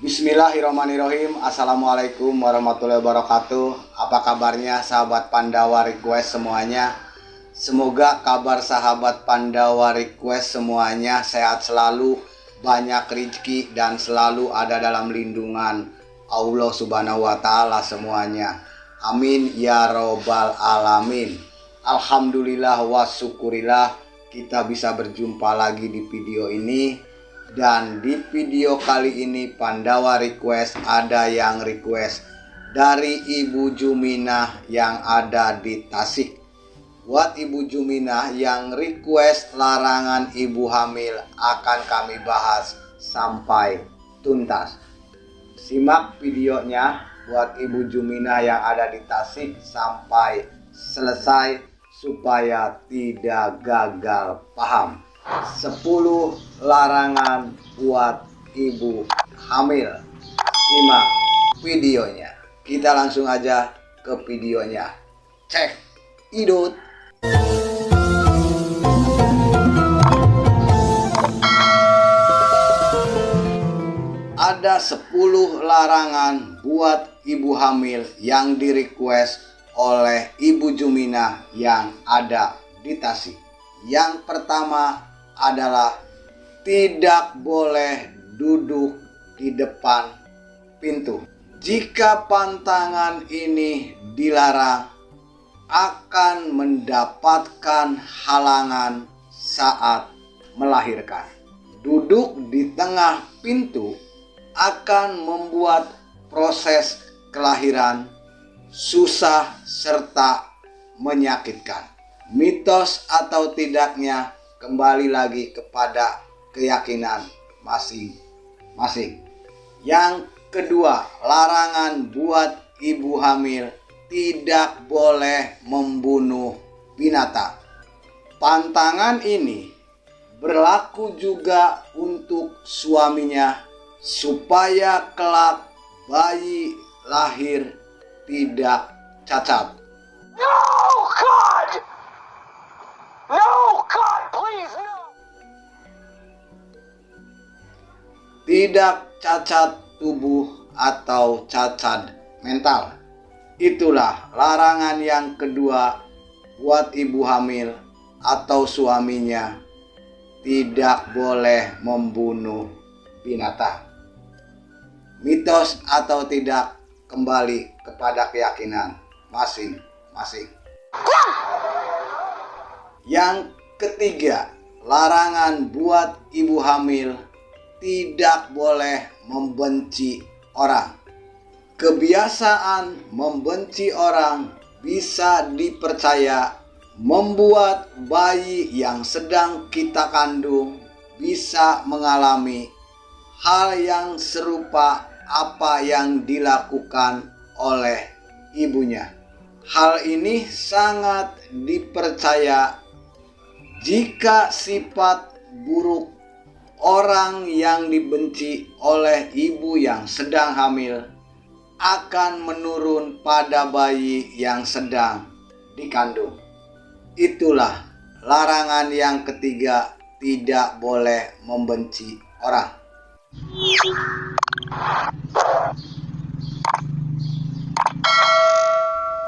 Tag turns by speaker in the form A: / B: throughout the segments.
A: Bismillahirrahmanirrahim. Assalamualaikum warahmatullahi wabarakatuh. Apa kabarnya sahabat Pandawa Request semuanya? Semoga kabar sahabat Pandawa Request semuanya sehat selalu, banyak rezeki dan selalu ada dalam lindungan Allah Subhanahu wa taala semuanya. Amin ya robbal alamin. Alhamdulillah wa syukurillah kita bisa berjumpa lagi di video ini. Dan di video kali ini Pandawa Request ada yang request dari Ibu Juminah yang ada di Tasik. Buat Ibu Juminah yang request larangan ibu hamil akan kami bahas sampai tuntas. Simak videonya buat Ibu Juminah yang ada di Tasik sampai selesai supaya tidak gagal paham. 10 larangan buat ibu hamil. Simak videonya. Kita langsung aja ke videonya. Cek idut. Ada 10 larangan buat ibu hamil yang di-request oleh Ibu Juminah yang ada di Tasik. Yang pertama adalah tidak boleh duduk di depan pintu. Jika pantangan ini dilarang, akan mendapatkan halangan saat melahirkan. Duduk di tengah pintu akan membuat proses kelahiran susah serta menyakitkan. Mitos atau tidaknya kembali lagi kepada keyakinan masing-masing. Yang kedua, larangan buat ibu hamil tidak boleh membunuh binatang. Pantangan ini berlaku juga untuk suaminya supaya kelak bayi lahir tidak cacat.
B: No, God! No, God, please, no!
A: Tidak cacat tubuh atau cacat mental. Itulah larangan yang kedua buat ibu hamil atau suaminya, tidak boleh membunuh binatang. Mitos atau tidak kembali kepada keyakinan masing-masing. Yang ketiga, larangan buat ibu hamil tidak boleh membenci orang. Kebiasaan membenci orang bisa dipercaya membuat bayi yang sedang kita kandung bisa mengalami hal yang serupa apa yang dilakukan oleh ibunya. Hal ini sangat dipercaya jika sifat buruk orang yang dibenci oleh ibu yang sedang hamil akan menurun pada bayi yang sedang dikandung. Itulah larangan yang ketiga, tidak boleh membenci orang.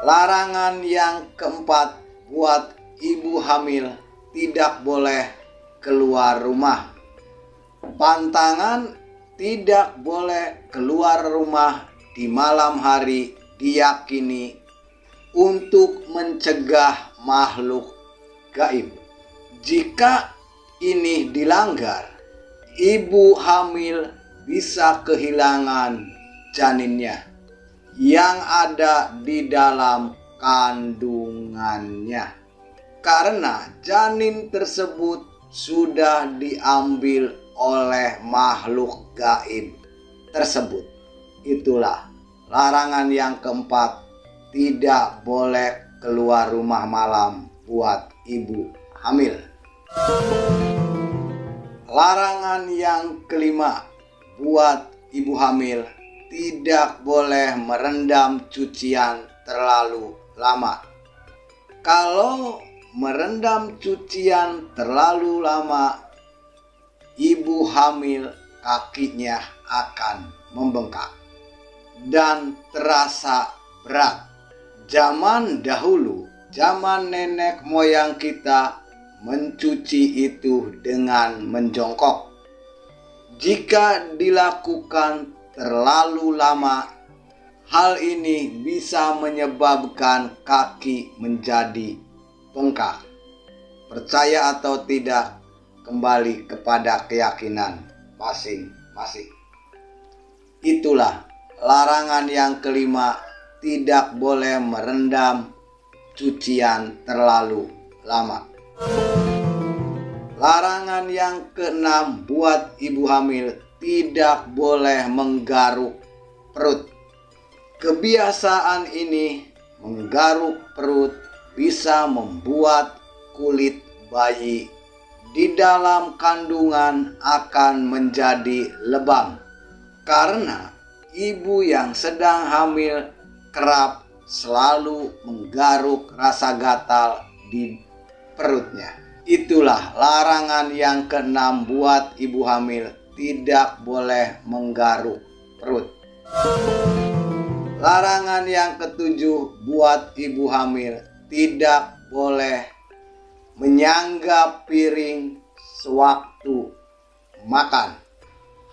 A: Larangan yang keempat buat ibu hamil tidak boleh keluar rumah. Pantangan tidak boleh keluar rumah di malam hari diyakini untuk mencegah makhluk gaib. Jika ini dilanggar, ibu hamil bisa kehilangan janinnya yang ada di dalam kandungannya, karena janin tersebut sudah diambil oleh makhluk gaib tersebut. Itulah larangan yang keempat, tidak boleh keluar rumah malam buat ibu hamil. Larangan yang kelima buat ibu hamil, tidak boleh merendam cucian terlalu lama. Kalau merendam cucian terlalu lama, ibu hamil kakinya akan membengkak dan terasa berat. Zaman dahulu, zaman nenek moyang kita mencuci itu dengan menjongkok. Jika dilakukan terlalu lama, hal ini bisa menyebabkan kaki menjadi bengkak. Percaya atau tidak, kembali kepada keyakinan masing-masing. Itulah larangan yang kelima, tidak boleh merendam cucian terlalu lama. Larangan yang keenam buat ibu hamil, tidak boleh menggaruk perut. Kebiasaan ini menggaruk perut bisa membuat kulit bayi di dalam kandungan akan menjadi lebam. Karena ibu yang sedang hamil kerap selalu menggaruk rasa gatal di perutnya. Itulah larangan yang keenam buat ibu hamil, tidak boleh menggaruk perut. Larangan yang ketujuh buat ibu hamil, tidak boleh menyangga piring sewaktu makan.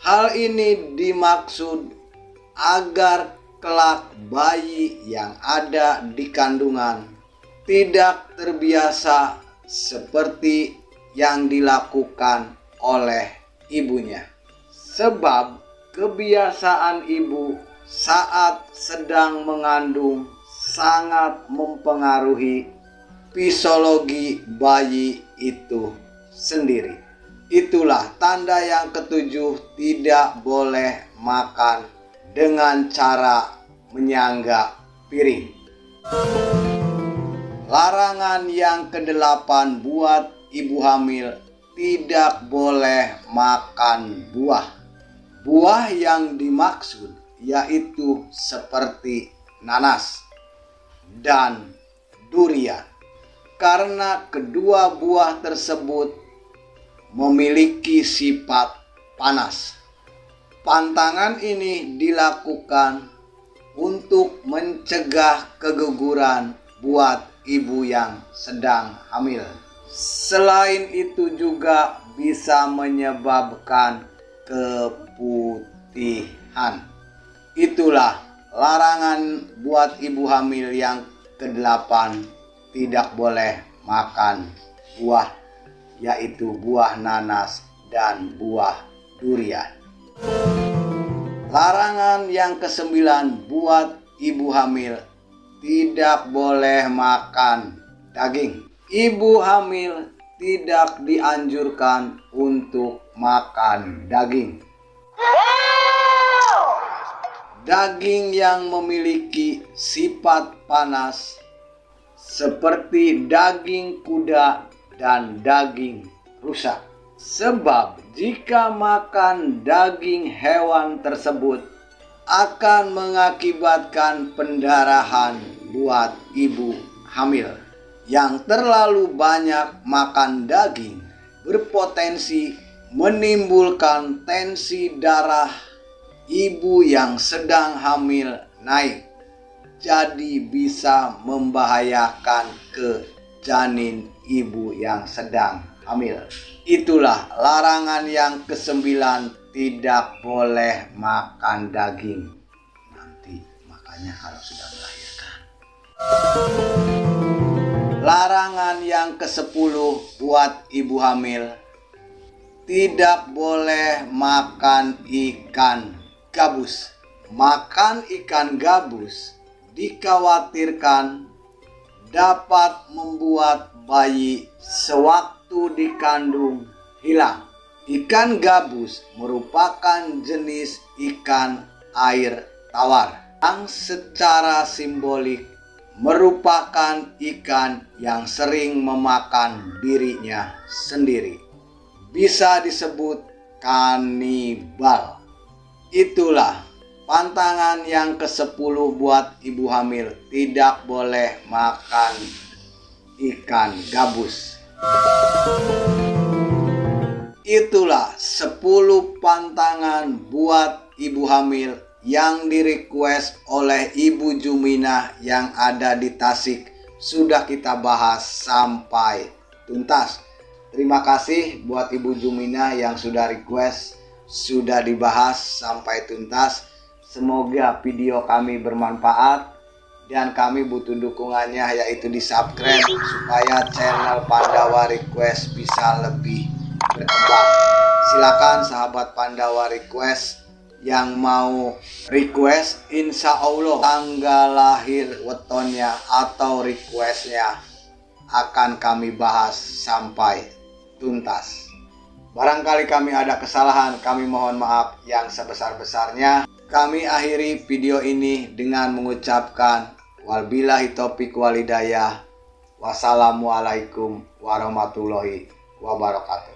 A: Hal ini dimaksud agar kelak bayi yang ada di kandungan tidak terbiasa seperti yang dilakukan oleh ibunya. Sebab kebiasaan ibu saat sedang mengandung sangat mempengaruhi fisiologi bayi itu sendiri. Itulah tanda yang ketujuh, tidak boleh makan dengan cara menyangga piring. Larangan yang kedelapan buat ibu hamil, tidak boleh makan buah. Buah yang dimaksud yaitu seperti nanas dan durian. Karena kedua buah tersebut memiliki sifat panas. Pantangan ini dilakukan untuk mencegah keguguran buat ibu yang sedang hamil. Selain itu juga bisa menyebabkan keputihan. Itulah larangan buat ibu hamil yang ke-8, tidak boleh makan buah, yaitu buah nanas dan buah durian. Larangan yang ke-9 buat ibu hamil, tidak boleh makan daging. Ibu hamil tidak dianjurkan untuk makan daging. Daging yang memiliki sifat panas seperti daging kuda dan daging rusa. Sebab jika makan daging hewan tersebut akan mengakibatkan pendarahan buat ibu hamil. Yang terlalu banyak makan daging berpotensi menimbulkan tensi darah ibu yang sedang hamil naik. Jadi bisa membahayakan ke janin ibu yang sedang hamil. Itulah larangan yang ke-9, tidak boleh makan daging. Nanti makanya kalau sudah melahirkan. Larangan yang ke-10 buat ibu hamil, tidak boleh makan ikan gabus. Makan ikan gabus dikhawatirkan dapat membuat bayi sewaktu dikandung hilang. Ikan gabus merupakan jenis ikan air tawar yang secara simbolik merupakan ikan yang sering memakan dirinya sendiri. Bisa disebut kanibal. Itulah pantangan yang ke-10 buat ibu hamil, tidak boleh makan ikan gabus. Itulah 10 pantangan buat ibu hamil yang di-request oleh Ibu Juminah yang ada di Tasik sudah kita bahas sampai tuntas. Terima kasih buat Ibu Juminah yang sudah request, sudah dibahas sampai tuntas. Semoga video kami bermanfaat dan kami butuh dukungannya, yaitu di subscribe supaya channel Pandawa Request bisa lebih berkembang. Silakan sahabat Pandawa Request yang mau request, insya Allah tanggal lahir wetonnya atau requestnya akan kami bahas sampai tuntas. Barangkali kami ada kesalahan, kami mohon maaf yang sebesar-besarnya. Kami akhiri video ini dengan mengucapkan wabillahi taufiq walhidayah. Wassalamualaikum warahmatullahi wabarakatuh.